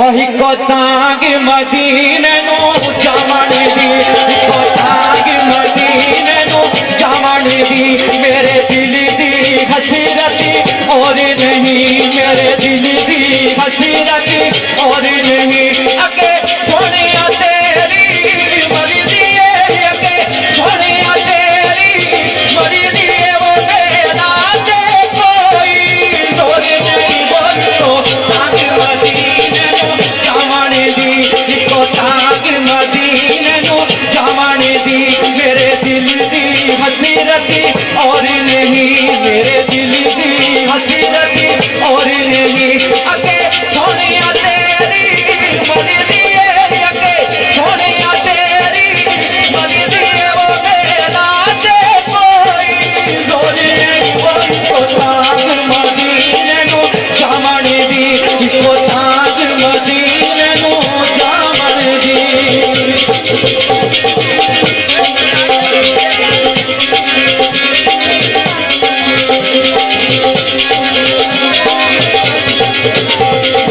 ओही को ताग मदीने नो जामण दी, को ताग मदीने नो जामण दी, मेरे दिल दी हसरती और नहीं, मेरे दिल दी हसरती और नहीं। अगे सोनिया तेरी मर्जी है, अगे सोनिया तेरी मर्जी है, वो मेरा दे कोई जोर नहीं। बोल तो ताग मदीने नो जामण दी, को ताग मदीने नो जामण दी, मेरे दिल दी हसरती और नहीं, मेरे दिल दी हसरती और नहीं। अगे सोनिया तेरी मर्जी है, अगे सोनिया तेरी मर्जी है, वो मेरा दे कोई जोर नहीं। बोल तो ताग मदीने नो जामण दी, को ताग मदीने नो जामण दी।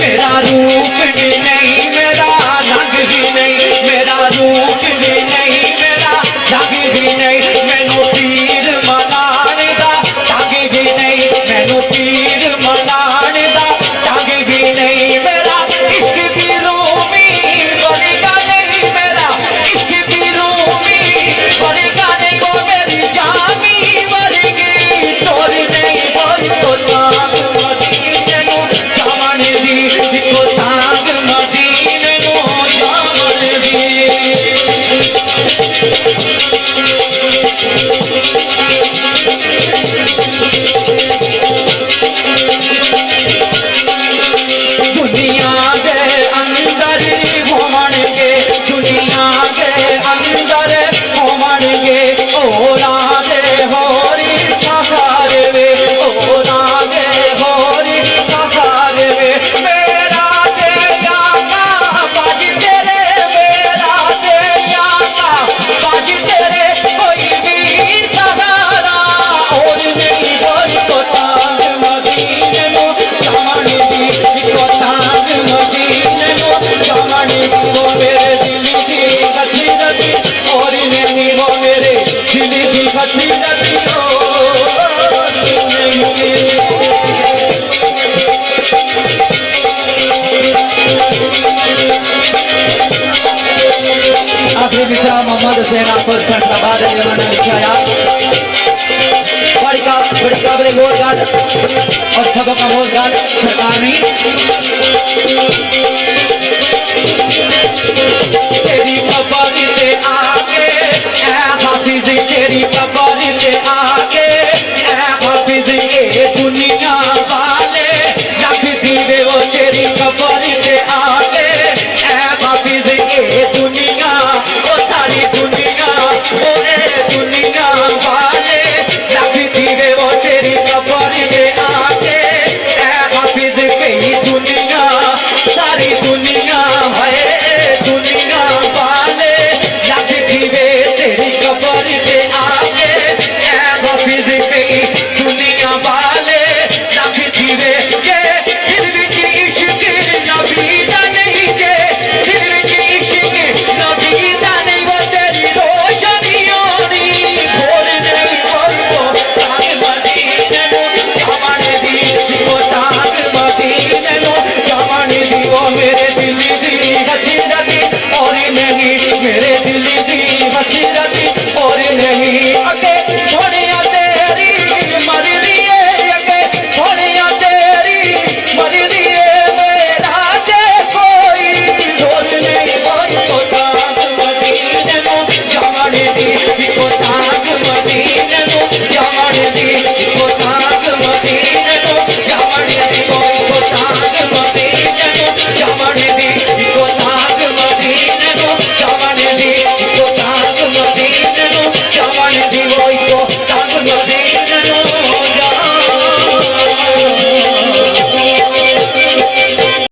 मेरा रूप भी नहीं, मेरा रंग भी नहीं, मेरा रूप भी नहीं, मेरा रंग भी नहीं, मैनू तीर मनाने दा ढंग भी नहीं, मैनू तीर मनाने दा ढंग भी नहीं। मेरा इश्क भी रूमी बनेगा नहीं, मेरा इश्क भी रूमी बनेगा नहीं, वो मेरी जामी मरेगी तोर नहीं। बोल तो ताग मदीने नो जामण दी, को ताग मदीने नो जामण दी। दुनिया के अंदर घूमणगे, दुनिया के अंदर घूमणगे, ओ राधे होरी सहार वे, ओ राधे होरी सहार वे। मेरा दे आका बाज तेरे, मेरा दे आका बाज तेरे, कोई भी सहारा और नहीं। बोल तो ताग मदीने नो जामण दी, को ताग मदीने नो जामण दी, वो मेरे दिल की हसरती और नहीं, वो मेरे दिल की हसरती और नहीं। आखिरी मिसरा मोहम्मद हुसैन आफत फैसलाबाद जमाना लिखाया। बड़ी काबिल रोजगार और सबों का रोजगार सरकार नहीं।